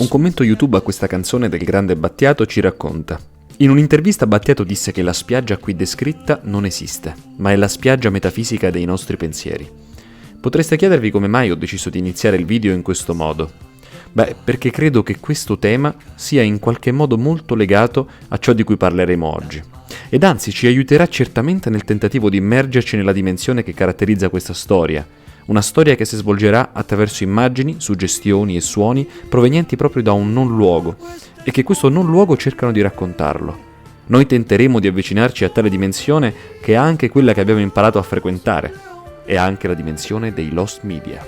Un commento YouTube a questa canzone del grande Battiato ci racconta: in un'intervista Battiato disse che la spiaggia qui descritta non esiste, ma è la spiaggia metafisica dei nostri pensieri. Potreste chiedervi come mai ho deciso di iniziare il video in questo modo. Beh, perché credo che questo tema sia in qualche modo molto legato a ciò di cui parleremo oggi. Ed anzi ci aiuterà certamente nel tentativo di immergerci nella dimensione che caratterizza questa storia. Una storia che si svolgerà attraverso immagini, suggestioni e suoni provenienti proprio da un non luogo e che questo non luogo cercano di raccontarlo. Noi tenteremo di avvicinarci a tale dimensione che è anche quella che abbiamo imparato a frequentare, è anche la dimensione dei lost media.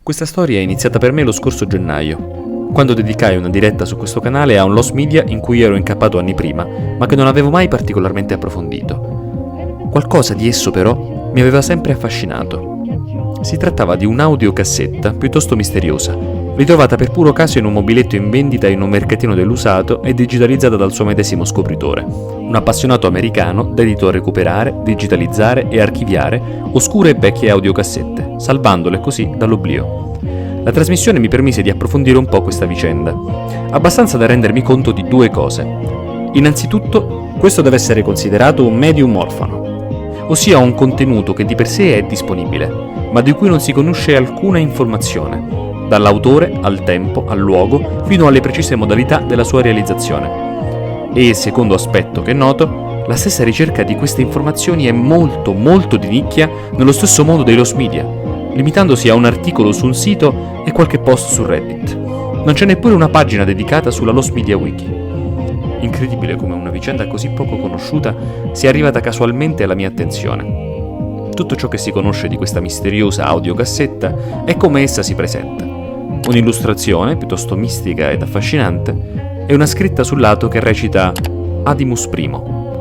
Questa storia è iniziata per me lo scorso gennaio, quando dedicai una diretta su questo canale a un lost media in cui ero incappato anni prima, ma che non avevo mai particolarmente approfondito. Qualcosa di esso però mi aveva sempre affascinato. Si trattava di un'audiocassetta piuttosto misteriosa, ritrovata per puro caso in un mobiletto in vendita in un mercatino dell'usato e digitalizzata dal suo medesimo scopritore, un appassionato americano dedito a recuperare, digitalizzare e archiviare oscure e vecchie audiocassette, salvandole così dall'oblio. La trasmissione mi permise di approfondire un po' questa vicenda, abbastanza da rendermi conto di due cose. Innanzitutto, questo deve essere considerato un medium orfano, ossia un contenuto che di per sé è disponibile, ma di cui non si conosce alcuna informazione, dall'autore al tempo, al luogo, fino alle precise modalità della sua realizzazione. E, secondo aspetto che è noto, la stessa ricerca di queste informazioni è molto di nicchia nello stesso mondo dei lost media, limitandosi a un articolo su un sito e qualche post su Reddit. Non c'è neppure una pagina dedicata sulla Lost Media Wiki. Incredibile come una vicenda così poco conosciuta sia arrivata casualmente alla mia attenzione. Tutto ciò che si conosce di questa misteriosa audiocassetta è come essa si presenta. Un'illustrazione piuttosto mistica ed affascinante e una scritta sul lato che recita Adimus I,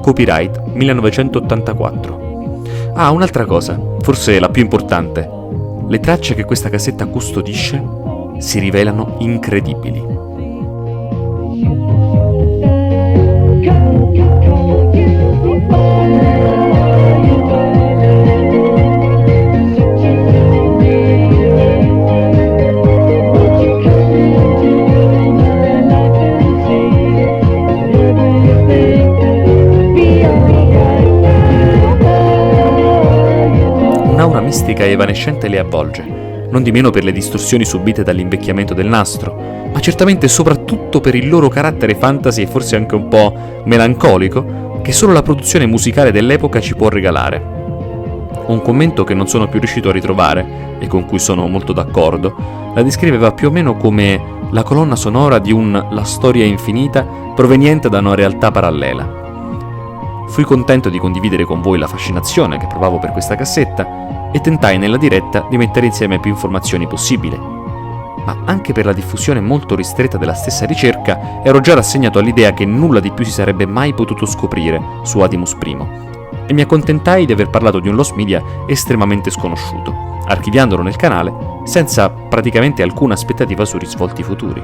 copyright 1984. Ah, un'altra cosa, forse la più importante. Le tracce che questa cassetta custodisce si rivelano incredibili. Un'aura mistica e evanescente le avvolge, non di meno per le distorsioni subite dall'invecchiamento del nastro, ma certamente soprattutto per il loro carattere fantasy e forse anche un po' melancolico che solo la produzione musicale dell'epoca ci può regalare. Un commento che non sono più riuscito a ritrovare, e con cui sono molto d'accordo, la descriveva più o meno come la colonna sonora di un La storia infinita proveniente da una realtà parallela. Fui contento di condividere con voi la fascinazione che provavo per questa cassetta e tentai nella diretta di mettere insieme più informazioni possibile. Ma anche per la diffusione molto ristretta della stessa ricerca ero già rassegnato all'idea che nulla di più si sarebbe mai potuto scoprire su Adimus I e mi accontentai di aver parlato di un lost media estremamente sconosciuto, archiviandolo nel canale senza praticamente alcuna aspettativa su risvolti futuri.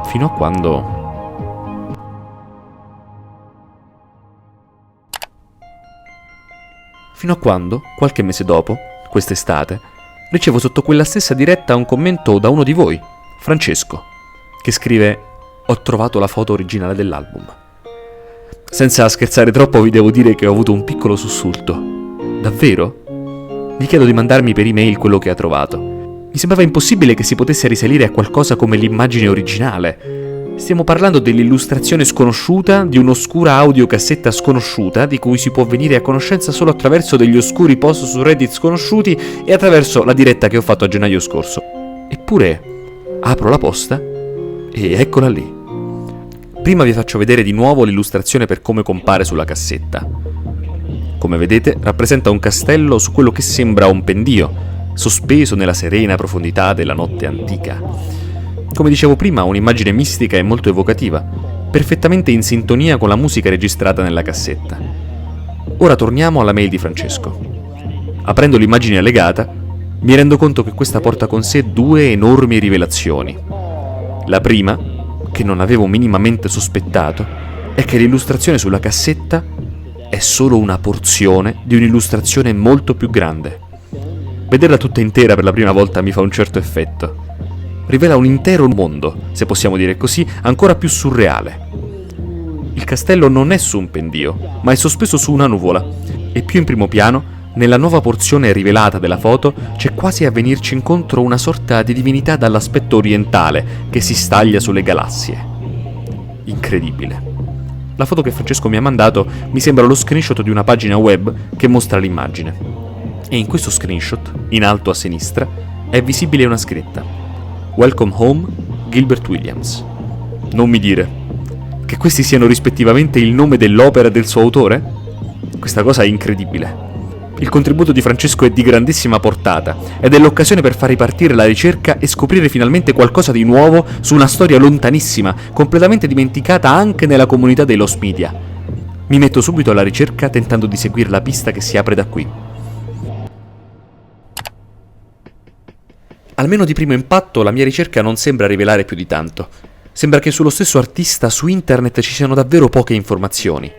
Fino a quando... qualche mese dopo, quest'estate, ricevo sotto quella stessa diretta un commento da uno di voi, Francesco, che scrive: «Ho trovato la foto originale dell'album». Senza scherzare troppo vi devo dire che ho avuto un piccolo sussulto. Davvero? Gli chiedo di mandarmi per email quello che ha trovato. Mi sembrava impossibile che si potesse risalire a qualcosa come l'immagine originale. Stiamo parlando dell'illustrazione sconosciuta di un'oscura audiocassetta sconosciuta di cui si può venire a conoscenza solo attraverso degli oscuri post su Reddit sconosciuti e attraverso la diretta che ho fatto a gennaio scorso. Eppure apro la posta e eccola lì. Prima vi faccio vedere di nuovo l'illustrazione per come compare sulla cassetta. Come vedete rappresenta un castello su quello che sembra un pendio, sospeso nella serena profondità della notte antica. Come dicevo prima, un'immagine mistica e molto evocativa, perfettamente in sintonia con la musica registrata nella cassetta. Ora torniamo alla mail di Francesco. Aprendo l'immagine allegata, mi rendo conto che questa porta con sé due enormi rivelazioni. La prima, che non avevo minimamente sospettato, è che l'illustrazione sulla cassetta è solo una porzione di un'illustrazione molto più grande. Vederla tutta intera per la prima volta mi fa un certo effetto. Rivela un intero mondo, se possiamo dire così, ancora più surreale. Il castello non è su un pendio, ma è sospeso su una nuvola, e più in primo piano, nella nuova porzione rivelata della foto, c'è quasi a venirci incontro una sorta di divinità dall'aspetto orientale che si staglia sulle galassie. Incredibile. La foto che Francesco mi ha mandato mi sembra lo screenshot di una pagina web che mostra l'immagine. E in questo screenshot, in alto a sinistra, è visibile una scritta: Welcome Home, Gilbert Williams. Non mi dire che questi siano rispettivamente il nome dell'opera e del suo autore? Questa cosa è incredibile. Il contributo di Francesco è di grandissima portata ed è l'occasione per far ripartire la ricerca e scoprire finalmente qualcosa di nuovo su una storia lontanissima, completamente dimenticata anche nella comunità dei Lost Media. Mi metto subito alla ricerca tentando di seguire la pista che si apre da qui. Almeno di primo impatto la mia ricerca non sembra rivelare più di tanto. Sembra che sullo stesso artista su internet ci siano davvero poche informazioni.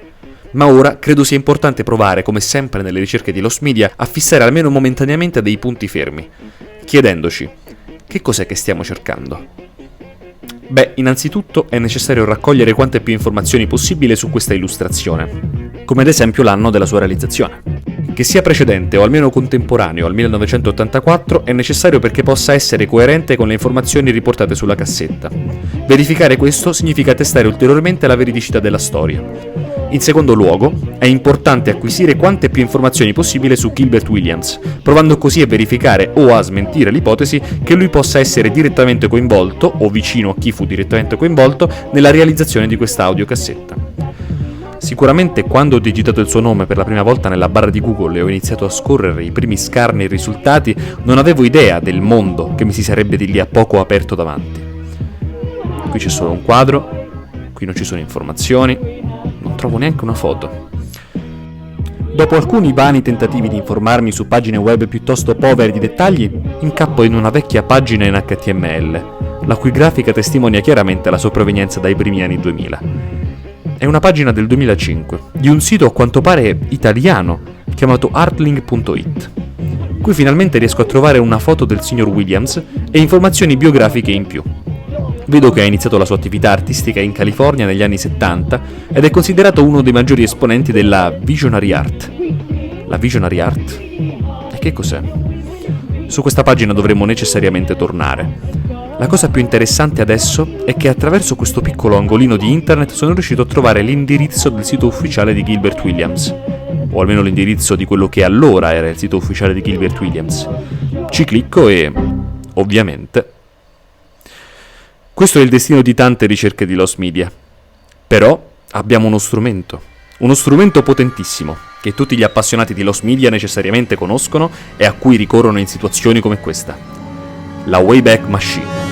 Ma ora credo sia importante provare, come sempre nelle ricerche di Lost Media, a fissare almeno momentaneamente dei punti fermi, chiedendoci: che cos'è che stiamo cercando? Beh, innanzitutto è necessario raccogliere quante più informazioni possibile su questa illustrazione, come ad esempio l'anno della sua realizzazione. Che sia precedente o almeno contemporaneo al 1984 è necessario perché possa essere coerente con le informazioni riportate sulla cassetta. Verificare questo significa testare ulteriormente la veridicità della storia. In secondo luogo, è importante acquisire quante più informazioni possibile su Gilbert Williams, provando così a verificare o a smentire l'ipotesi che lui possa essere direttamente coinvolto, o vicino a chi fu direttamente coinvolto, nella realizzazione di questa audiocassetta. Sicuramente quando ho digitato il suo nome per la prima volta nella barra di Google e ho iniziato a scorrere i primi scarni risultati, non avevo idea del mondo che mi si sarebbe di lì a poco aperto davanti. Qui c'è solo un quadro, qui non ci sono informazioni, non trovo neanche una foto. Dopo alcuni vani tentativi di informarmi su pagine web piuttosto povere di dettagli, incappo in una vecchia pagina in HTML, la cui grafica testimonia chiaramente la sua provenienza dai primi anni 2000. È una pagina del 2005, di un sito a quanto pare italiano, chiamato artling.it. Qui finalmente riesco a trovare una foto del signor Williams e informazioni biografiche in più. Vedo che ha iniziato la sua attività artistica in California negli anni 70 ed è considerato uno dei maggiori esponenti della Visionary Art. La Visionary Art? E che cos'è? Su questa pagina dovremmo necessariamente tornare. La cosa più interessante adesso è che attraverso questo piccolo angolino di internet sono riuscito a trovare l'indirizzo del sito ufficiale di Gilbert Williams, o almeno l'indirizzo di quello che allora era il sito ufficiale di Gilbert Williams. Ci clicco e, ovviamente, questo è il destino di tante ricerche di Lost Media. Però abbiamo uno strumento potentissimo, che tutti gli appassionati di Lost Media necessariamente conoscono e a cui ricorrono in situazioni come questa: la Wayback Machine.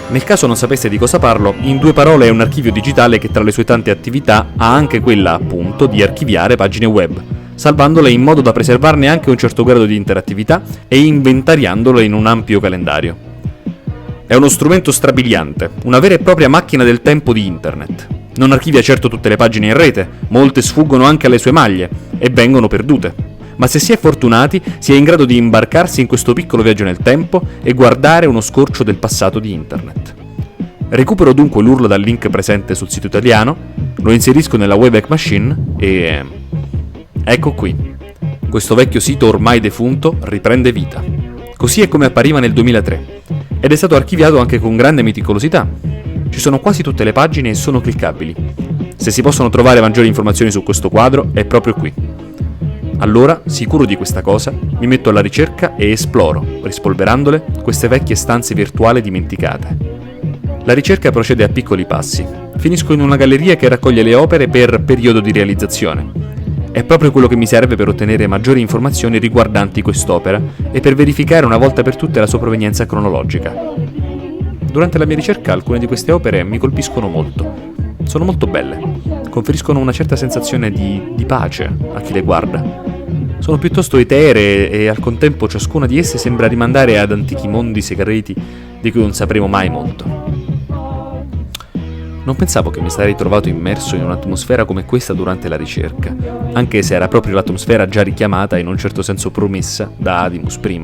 Nel caso non sapesse di cosa parlo, in due parole è un archivio digitale che tra le sue tante attività ha anche quella, appunto, di archiviare pagine web, salvandole in modo da preservarne anche un certo grado di interattività e inventariandole in un ampio calendario. È uno strumento strabiliante, una vera e propria macchina del tempo di internet. Non archivia certo tutte le pagine in rete, molte sfuggono anche alle sue maglie e vengono perdute. Ma se si è fortunati, si è in grado di imbarcarsi in questo piccolo viaggio nel tempo e guardare uno scorcio del passato di internet. Recupero dunque l'URL dal link presente sul sito italiano, lo inserisco nella Wayback Machine e... ecco qui. Questo vecchio sito ormai defunto riprende vita. Così è come appariva nel 2003. Ed è stato archiviato anche con grande meticolosità. Ci sono quasi tutte le pagine e sono cliccabili. Se si possono trovare maggiori informazioni su questo quadro, è proprio qui. Allora, sicuro di questa cosa, mi metto alla ricerca e esploro, rispolverandole, queste vecchie stanze virtuali dimenticate. La ricerca procede a piccoli passi. Finisco in una galleria che raccoglie le opere per periodo di realizzazione. È proprio quello che mi serve per ottenere maggiori informazioni riguardanti quest'opera e per verificare una volta per tutte la sua provenienza cronologica. Durante la mia ricerca alcune di queste opere mi colpiscono molto. Sono molto belle, conferiscono una certa sensazione di pace a chi le guarda. Sono piuttosto eteree e al contempo ciascuna di esse sembra rimandare ad antichi mondi segreti di cui non sapremo mai molto. Non pensavo che mi sarei trovato immerso in un'atmosfera come questa durante la ricerca, anche se era proprio l'atmosfera già richiamata e in un certo senso promessa da Adymus I.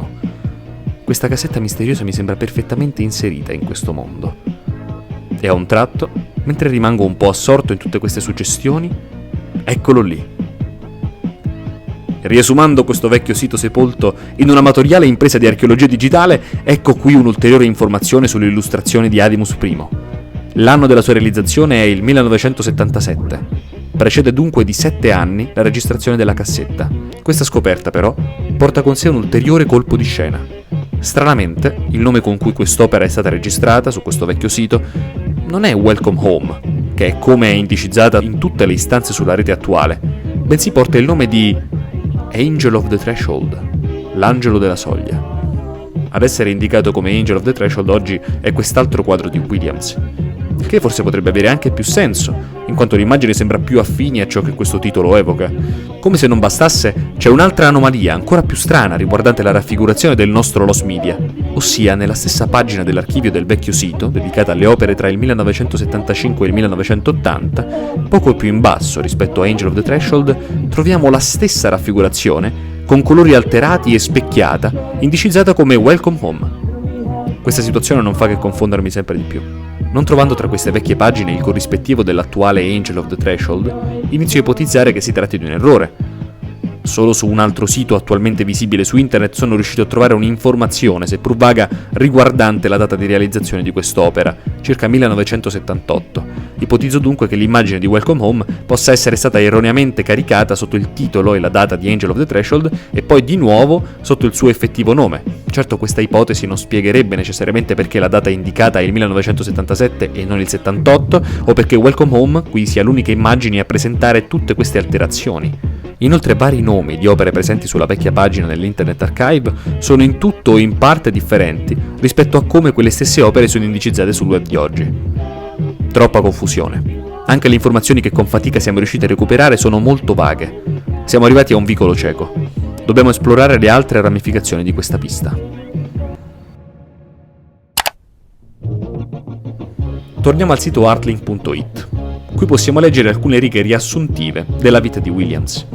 Questa casetta misteriosa mi sembra perfettamente inserita in questo mondo. E a un tratto, mentre rimango un po' assorto in tutte queste suggestioni, eccolo lì. Riesumando questo vecchio sito sepolto in un'amatoriale impresa di archeologia digitale, ecco qui un'ulteriore informazione sull'illustrazione di Adymus I. L'anno della sua realizzazione è il 1977. Precede dunque di 7 anni la registrazione della cassetta. Questa scoperta, però, porta con sé un ulteriore colpo di scena. Stranamente, il nome con cui quest'opera è stata registrata su questo vecchio sito non è Welcome Home, che è come è indicizzata in tutte le istanze sulla rete attuale, bensì porta il nome di Angel of the Threshold, l'angelo della soglia. Ad essere indicato come Angel of the Threshold oggi è quest'altro quadro di Williams, che forse potrebbe avere anche più senso, in quanto l'immagine sembra più affine a ciò che questo titolo evoca. Come se non bastasse, c'è un'altra anomalia ancora più strana riguardante la raffigurazione del nostro Lost Media, ossia nella stessa pagina dell'archivio del vecchio sito, dedicata alle opere tra il 1975 e il 1980, poco più in basso rispetto a Angel of the Threshold, troviamo la stessa raffigurazione, con colori alterati e specchiata, indicizzata come Welcome Home. Questa situazione non fa che confondermi sempre di più. Non trovando tra queste vecchie pagine il corrispettivo dell'attuale Angel of the Threshold, inizio a ipotizzare che si tratti di un errore. Solo su un altro sito attualmente visibile su internet sono riuscito a trovare un'informazione, seppur vaga, riguardante la data di realizzazione di quest'opera, circa 1978. Ipotizzo dunque che l'immagine di Welcome Home possa essere stata erroneamente caricata sotto il titolo e la data di Angel of the Threshold e poi di nuovo sotto il suo effettivo nome. Certo, questa ipotesi non spiegherebbe necessariamente perché la data indicata è il 1977 e non il 78, o perché Welcome Home qui sia l'unica immagine a presentare tutte queste alterazioni. Inoltre vari nomi di opere presenti sulla vecchia pagina dell'Internet Archive sono in tutto o in parte differenti rispetto a come quelle stesse opere sono indicizzate sul web di oggi. Troppa confusione. Anche le informazioni che con fatica siamo riusciti a recuperare sono molto vaghe. Siamo arrivati a un vicolo cieco. Dobbiamo esplorare le altre ramificazioni di questa pista. Torniamo al sito artlink.it. Qui possiamo leggere alcune righe riassuntive della vita di Williams.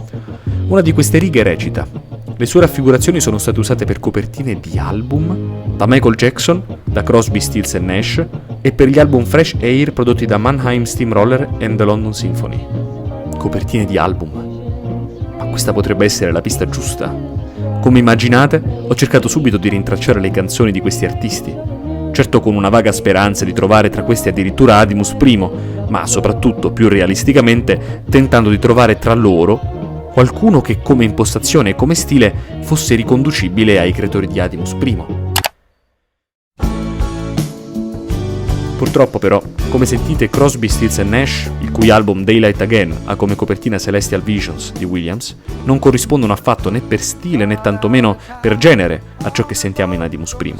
Una di queste righe recita: le sue raffigurazioni sono state usate per copertine di album da Michael Jackson, da Crosby, Stills Nash e per gli album Fresh Air prodotti da Mannheim Steamroller and the London Symphony. Copertine di album. Ma questa potrebbe essere la pista giusta. Come immaginate, ho cercato subito di rintracciare le canzoni di questi artisti, certo con una vaga speranza di trovare tra questi addirittura Adymus I, ma soprattutto, più realisticamente, tentando di trovare tra loro qualcuno che come impostazione e come stile fosse riconducibile ai creatori di Adymus I. Purtroppo però, come sentite, Crosby, Stills Nash, il cui album Daylight Again ha come copertina Celestial Visions di Williams, non corrispondono affatto né per stile né tantomeno per genere a ciò che sentiamo in Adymus I.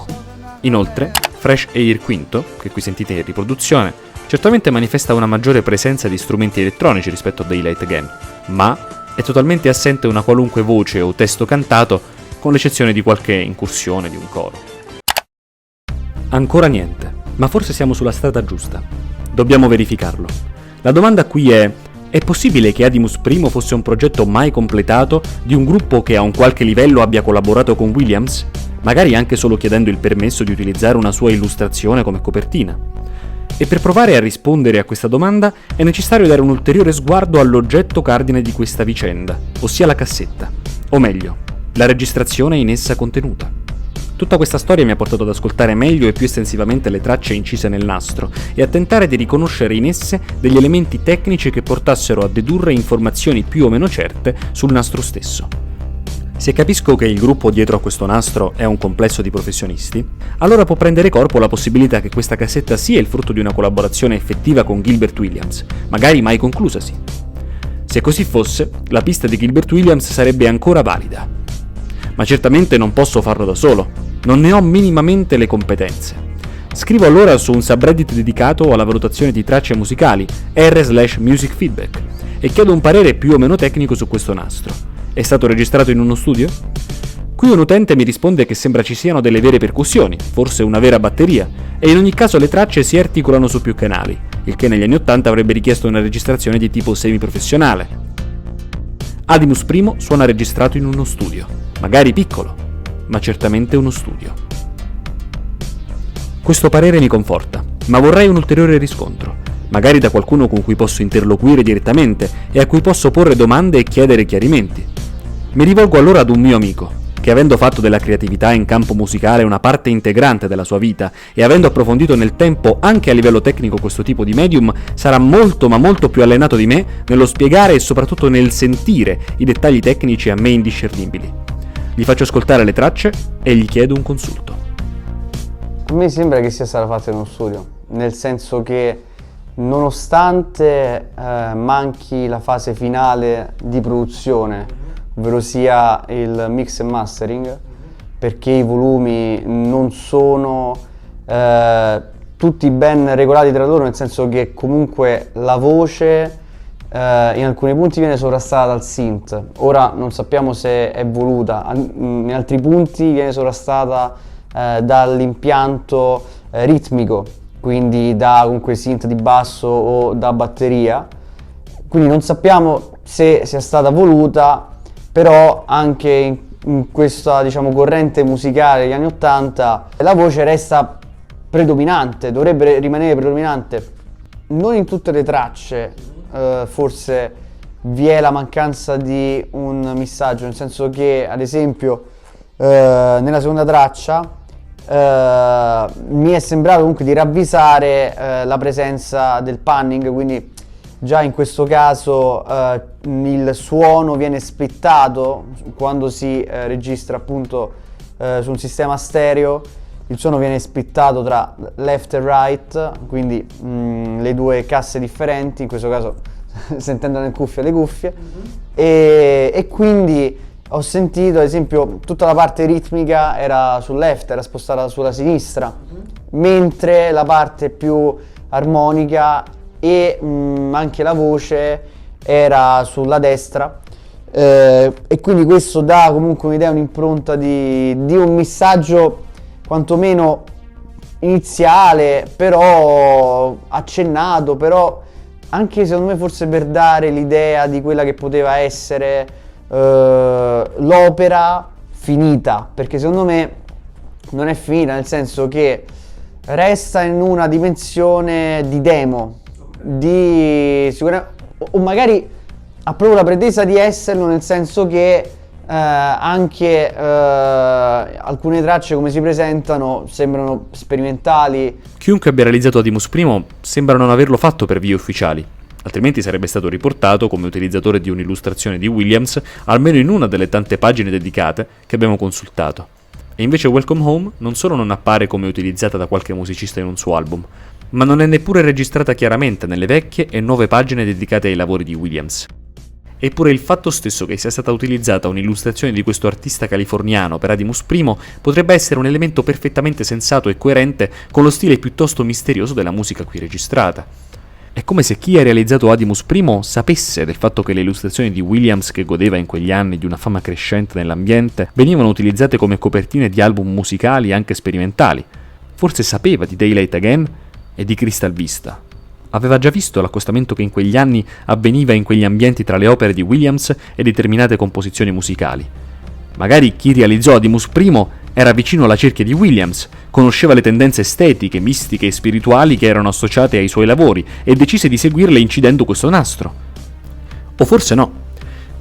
Inoltre, Fresh Air V, che qui sentite in riproduzione, certamente manifesta una maggiore presenza di strumenti elettronici rispetto a Daylight Again, ma è totalmente assente una qualunque voce o testo cantato, con l'eccezione di qualche incursione di un coro. Ancora niente, ma forse siamo sulla strada giusta. Dobbiamo verificarlo. La domanda qui è possibile che Adymus I fosse un progetto mai completato di un gruppo che a un qualche livello abbia collaborato con Williams? Magari anche solo chiedendo il permesso di utilizzare una sua illustrazione come copertina. E per provare a rispondere a questa domanda è necessario dare un ulteriore sguardo all'oggetto cardine di questa vicenda, ossia la cassetta, o meglio, la registrazione in essa contenuta. Tutta questa storia mi ha portato ad ascoltare meglio e più estensivamente le tracce incise nel nastro e a tentare di riconoscere in esse degli elementi tecnici che portassero a dedurre informazioni più o meno certe sul nastro stesso. Se capisco che il gruppo dietro a questo nastro è un complesso di professionisti, allora può prendere corpo la possibilità che questa cassetta sia il frutto di una collaborazione effettiva con Gilbert Williams, magari mai conclusasi. Se così fosse, la pista di Gilbert Williams sarebbe ancora valida. Ma certamente non posso farlo da solo, non ne ho minimamente le competenze. Scrivo allora su un subreddit dedicato alla valutazione di tracce musicali, r/music feedback, e chiedo un parere più o meno tecnico su questo nastro. È stato registrato in uno studio? Qui un utente mi risponde che sembra ci siano delle vere percussioni, forse una vera batteria, e in ogni caso le tracce si articolano su più canali, il che negli anni 80 avrebbe richiesto una registrazione di tipo semiprofessionale. Adymus I suona registrato in uno studio, magari piccolo, ma certamente uno studio. Questo parere mi conforta, ma vorrei un ulteriore riscontro, magari da qualcuno con cui posso interloquire direttamente e a cui posso porre domande e chiedere chiarimenti. Mi rivolgo allora ad un mio amico, che avendo fatto della creatività in campo musicale una parte integrante della sua vita e avendo approfondito nel tempo anche a livello tecnico questo tipo di medium, sarà molto ma molto più allenato di me nello spiegare e soprattutto nel sentire i dettagli tecnici a me indiscernibili. Gli faccio ascoltare le tracce e gli chiedo un consulto. A me sembra che sia stata fatta in uno studio, nel senso che nonostante manchi la fase finale di produzione, ovvero sia il mix e mastering, perché i volumi non sono tutti ben regolati tra loro, nel senso che comunque la voce in alcuni punti viene sovrastata dal synth. Ora non sappiamo se è voluta, in altri punti viene sovrastata dall'impianto ritmico, quindi da comunque synth di basso o da batteria, quindi non sappiamo se sia stata voluta, però anche in questa, diciamo, corrente musicale degli anni 80 la voce resta predominante, dovrebbe rimanere predominante. Non in tutte le tracce forse vi è la mancanza di un missaggio, nel senso che ad esempio nella seconda traccia mi è sembrato comunque di ravvisare la presenza del panning, quindi già in questo caso il suono viene splittato quando si registra appunto su un sistema stereo. Il suono viene splittato tra left e right, quindi le due casse differenti, in questo caso sentendo nelle cuffie le cuffie, e quindi ho sentito ad esempio tutta la parte ritmica era sul left, era spostata sulla sinistra, mentre la parte più armonica e anche la voce era sulla destra, e quindi questo dà comunque un'idea, un'impronta di un missaggio quantomeno iniziale, però accennato, però anche secondo me forse per dare l'idea di quella che poteva essere l'opera finita, perché secondo me non è finita, nel senso che resta in una dimensione di demo, o magari ha proprio la pretesa di esserlo, nel senso che anche alcune tracce come si presentano sembrano sperimentali. Chiunque abbia realizzato Adymus I sembra non averlo fatto per vie ufficiali, altrimenti sarebbe stato riportato come utilizzatore di un'illustrazione di Williams almeno in una delle tante pagine dedicate che abbiamo consultato. E invece Welcome Home non solo non appare come utilizzata da qualche musicista in un suo album, ma non è neppure registrata chiaramente nelle vecchie e nuove pagine dedicate ai lavori di Williams. Eppure il fatto stesso che sia stata utilizzata un'illustrazione di questo artista californiano per Adymus I potrebbe essere un elemento perfettamente sensato e coerente con lo stile piuttosto misterioso della musica qui registrata. È come se chi ha realizzato Adymus I sapesse del fatto che le illustrazioni di Williams, che godeva in quegli anni di una fama crescente nell'ambiente, venivano utilizzate come copertine di album musicali anche sperimentali. Forse sapeva di Daylight Again e di Crystal Vista. Aveva già visto l'accostamento che in quegli anni avveniva in quegli ambienti tra le opere di Williams e determinate composizioni musicali. Magari chi realizzò Adymus I era vicino alla cerchia di Williams, conosceva le tendenze estetiche, mistiche e spirituali che erano associate ai suoi lavori e decise di seguirle incidendo questo nastro. O forse no.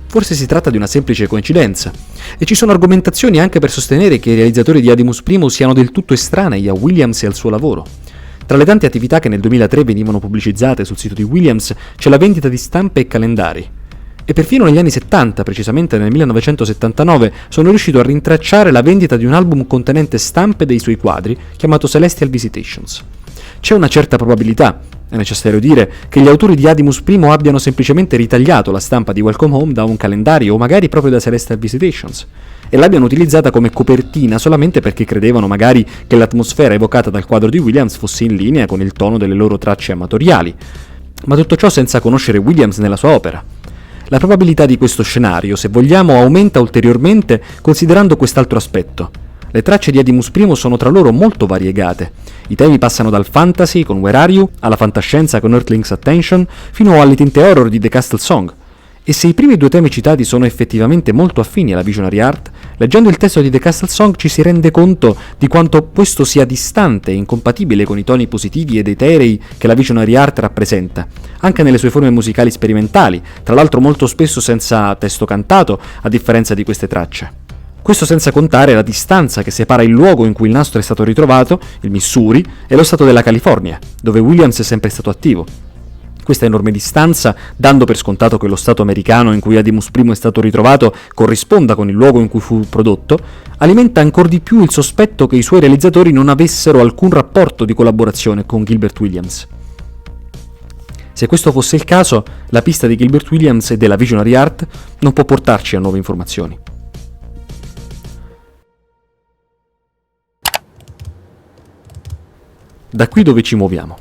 Forse si tratta di una semplice coincidenza, e ci sono argomentazioni anche per sostenere che i realizzatori di Adymus I siano del tutto estranei a Williams e al suo lavoro. Tra le tante attività che nel 2003 venivano pubblicizzate sul sito di Williams c'è la vendita di stampe e calendari. E perfino negli anni 70, precisamente nel 1979, sono riuscito a rintracciare la vendita di un album contenente stampe dei suoi quadri, chiamato Celestial Visitations. C'è una certa probabilità, è necessario dire, che gli autori di Adymus I abbiano semplicemente ritagliato la stampa di Welcome Home da un calendario o magari proprio da Celestial Visitations, e l'abbiano utilizzata come copertina solamente perché credevano magari che l'atmosfera evocata dal quadro di Williams fosse in linea con il tono delle loro tracce amatoriali. Ma tutto ciò senza conoscere Williams nella sua opera. La probabilità di questo scenario, se vogliamo, aumenta ulteriormente considerando quest'altro aspetto. Le tracce di Edimus I sono tra loro molto variegate. I temi passano dal fantasy con Where Are You, alla fantascienza con Earthling's Attention, fino alle tinte horror di The Castle Song. E se i primi due temi citati sono effettivamente molto affini alla Visionary Art, leggendo il testo di The Castle Song ci si rende conto di quanto questo sia distante e incompatibile con i toni positivi ed eterei che la Visionary Art rappresenta, anche nelle sue forme musicali sperimentali, tra l'altro molto spesso senza testo cantato, a differenza di queste tracce. Questo senza contare la distanza che separa il luogo in cui il nastro è stato ritrovato, il Missouri, e lo stato della California, dove Williams è sempre stato attivo. Questa enorme distanza, dando per scontato che lo stato americano in cui Edimus I è stato ritrovato corrisponda con il luogo in cui fu prodotto, alimenta ancor di più il sospetto che i suoi realizzatori non avessero alcun rapporto di collaborazione con Gilbert Williams. Se questo fosse il caso, la pista di Gilbert Williams e della Visionary Art non può portarci a nuove informazioni. Da qui dove ci muoviamo?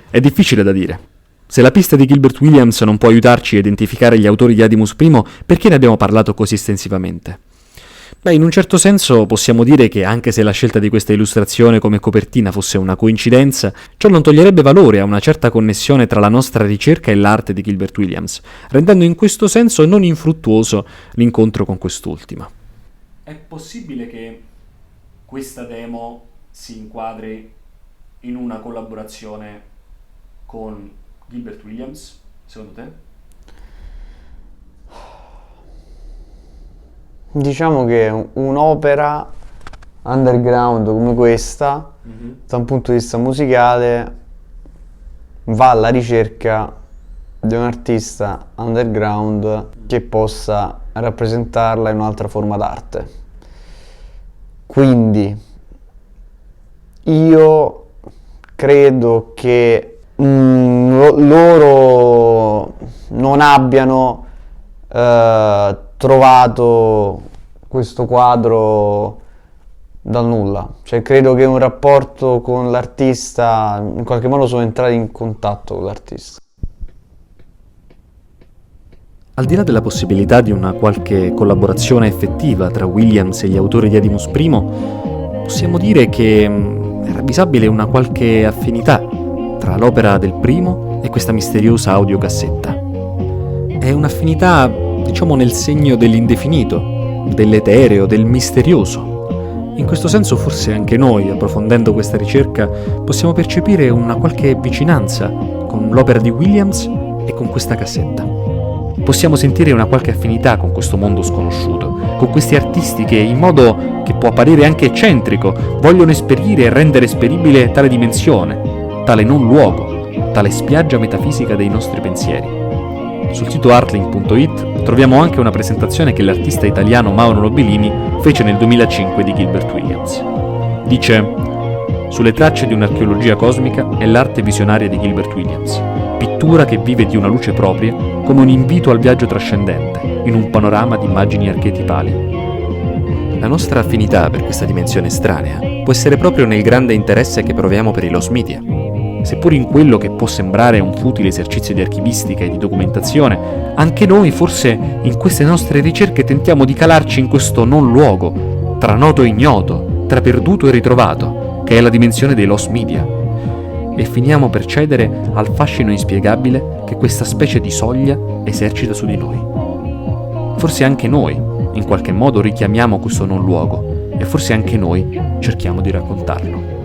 È difficile da dire. Se la pista di Gilbert Williams non può aiutarci a identificare gli autori di Edimus I, perché ne abbiamo parlato così estensivamente? Beh, in un certo senso possiamo dire che anche se la scelta di questa illustrazione come copertina fosse una coincidenza, ciò non toglierebbe valore a una certa connessione tra la nostra ricerca e l'arte di Gilbert Williams, rendendo in questo senso non infruttuoso l'incontro con quest'ultima. È possibile che questa demo si inquadri in una collaborazione con Gilbert Williams, secondo te? Diciamo che un'opera underground come questa, da un punto di vista musicale, va alla ricerca di un artista underground che possa rappresentarla in un'altra forma d'arte. Quindi io credo che loro non abbiano trovato questo quadro dal nulla, cioè credo che un rapporto con l'artista, in qualche modo sono entrati in contatto con l'artista. Al di là della possibilità di una qualche collaborazione effettiva tra Williams e gli autori di Edimus I, possiamo dire che è ravvisabile una qualche affinità tra l'opera del primo e questa misteriosa audiocassetta. È un'affinità, diciamo, nel segno dell'indefinito, dell'etereo, del misterioso. In questo senso forse anche noi, approfondendo questa ricerca, possiamo percepire una qualche vicinanza con l'opera di Williams e con questa cassetta. Possiamo sentire una qualche affinità con questo mondo sconosciuto, con questi artisti che, in modo che può apparire anche eccentrico, vogliono esperire e rendere esperibile tale dimensione, tale non luogo, tale spiaggia metafisica dei nostri pensieri. Sul sito artling.it troviamo anche una presentazione che l'artista italiano Mauro Nobilini fece nel 2005 di Gilbert Williams. Dice: sulle tracce di un'archeologia cosmica è l'arte visionaria di Gilbert Williams, pittura che vive di una luce propria come un invito al viaggio trascendente, in un panorama di immagini archetipali. La nostra affinità per questa dimensione estranea può essere proprio nel grande interesse che proviamo per i lost media. Seppur in quello che può sembrare un futile esercizio di archivistica e di documentazione, anche noi forse in queste nostre ricerche tentiamo di calarci in questo non luogo, tra noto e ignoto, tra perduto e ritrovato, che è la dimensione dei lost media, e finiamo per cedere al fascino inspiegabile che questa specie di soglia esercita su di noi. Forse anche noi, in qualche modo, richiamiamo questo non luogo, e forse anche noi cerchiamo di raccontarlo.